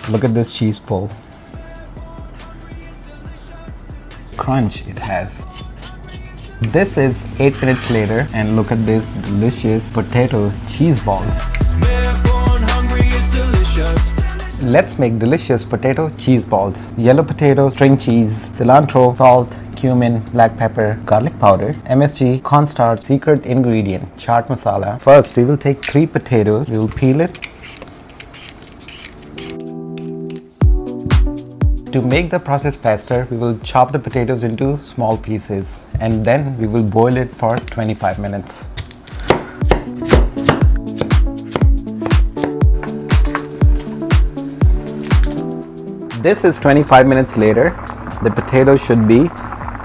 Look at this cheese pull. Crunch it has. This is 8 minutes later, and look at this delicious potato cheese balls. Let's make delicious potato cheese balls. Yellow potato, string cheese, cilantro, salt, cumin, black pepper, garlic powder, MSG, cornstarch, secret ingredient, chaat masala. First, we will take 3 potatoes. We will peel it. To make the process faster, we will chop the potatoes into small pieces and then we will boil it for 25 minutes. This is 25 minutes later. The potatoes should be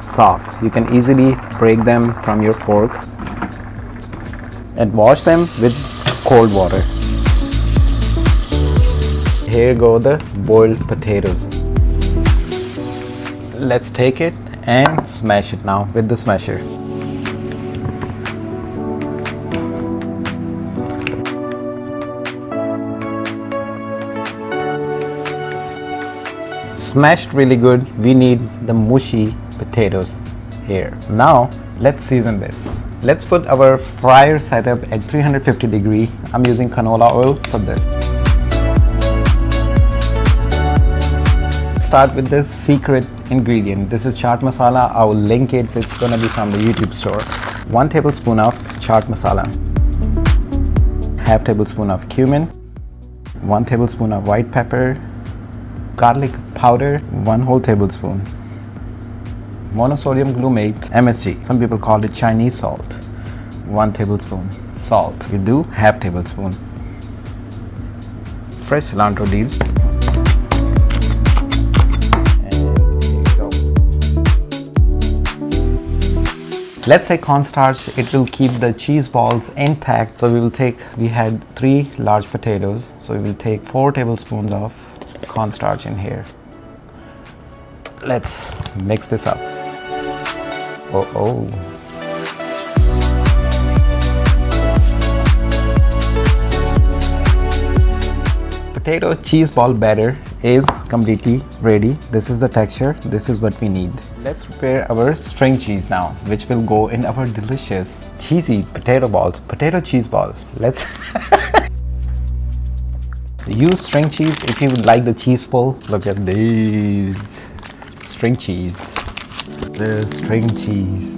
soft. You can easily break them from your fork and wash them with cold water. Here go the boiled potatoes. Let's take it and smash it now with the smasher. Smashed really good. We need the mushy potatoes here. Now let's season this. Let's put our fryer setup at 350 degree. I'm using canola oil for this. Start with the secret ingredient. This is chaat masala. I will link it. It's gonna be from the YouTube store. 1 tablespoon of chaat masala, half tablespoon of cumin, 1 tablespoon of white pepper, garlic powder, 1 whole tablespoon, monosodium glutamate, MSG. Some people call it Chinese salt, 1 tablespoon. Salt, you do half tablespoon. Fresh cilantro leaves. Let's say cornstarch, it will keep the cheese balls intact. So we had 3 large potatoes. So we will take 4 tablespoons of cornstarch in here. Let's mix this up. Potato cheese ball batter is completely ready. This is the texture. This is what we need. Let's prepare our string cheese now, which will go in our delicious cheesy potato balls, potato cheese ball. Let's use string cheese if you would like the cheese pull. Look at these string cheese. The string cheese.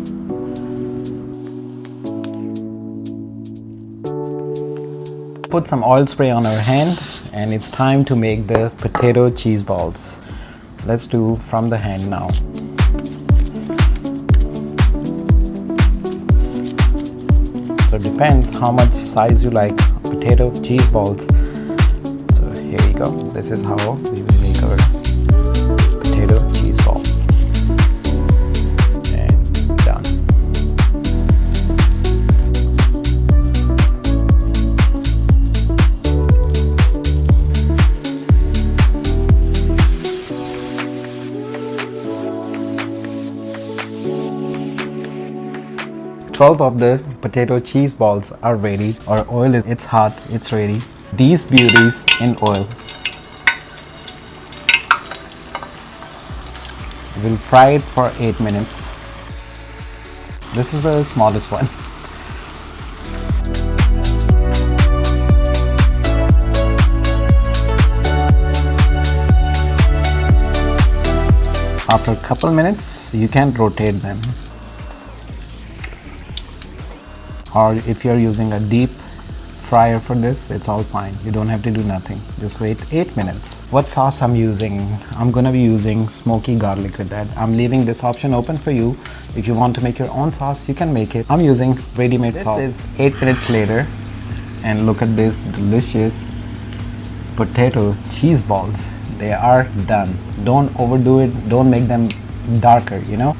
Put some oil spray on our hand and it's time to make the potato cheese balls. Let's do from the hand now. So it depends how much size you like potato cheese balls. So here you go. This is how we will make our potato cheese ball. And done. Twelve of the potato cheese balls are ready. Our oil it's hot, it's ready. These beauties in oil. We'll fry it for 8 minutes. This is the smallest one. After a couple minutes, you can rotate them. Or if you're using a deep fryer for this, it's all fine. You don't have to do nothing. Just wait 8 minutes. What sauce I'm using? I'm gonna be using smoky garlic with that. I'm leaving this option open for you. If you want to make your own sauce, you can make it. I'm using ready-made sauce. This is 8 minutes later, and look at this delicious potato cheese balls. They are done. Don't overdo it. Don't make them darker, you know.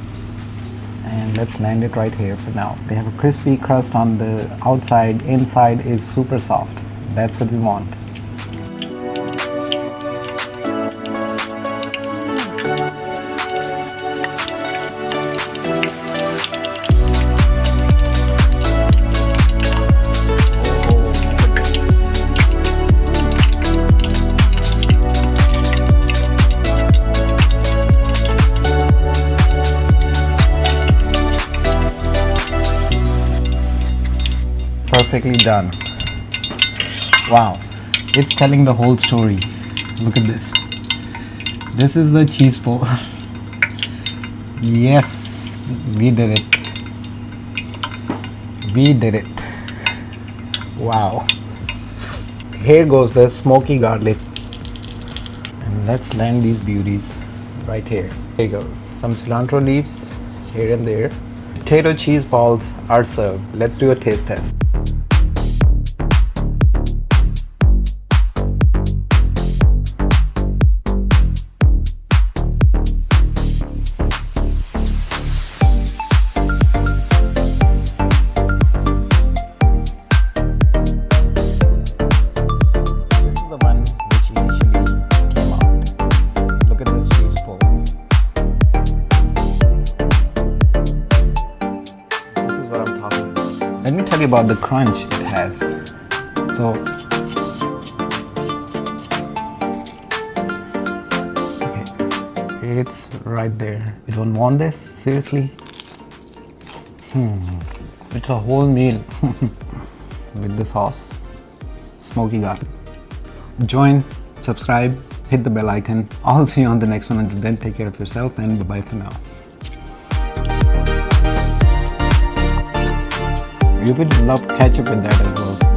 And let's land it right here for now. They have a crispy crust on the outside. Inside is super soft. That's what we want. perfectly done. Wow, it's telling the whole story. Look at this. This is the cheese pull. Yes, we did it. We did it. Wow. Here goes the smoky garlic. And let's land these beauties right here. There you go. Some cilantro leaves here and there. Potato cheese balls are served. Let's do a taste test. Let me tell you about the crunch it has. So, okay, it's right there. You don't want this? Seriously? It's a whole meal with the sauce. Smoky garlic. Join, subscribe, hit the bell icon. I'll see you on the next one. Until then, take care of yourself and bye-bye for now. You would love ketchup with that as well.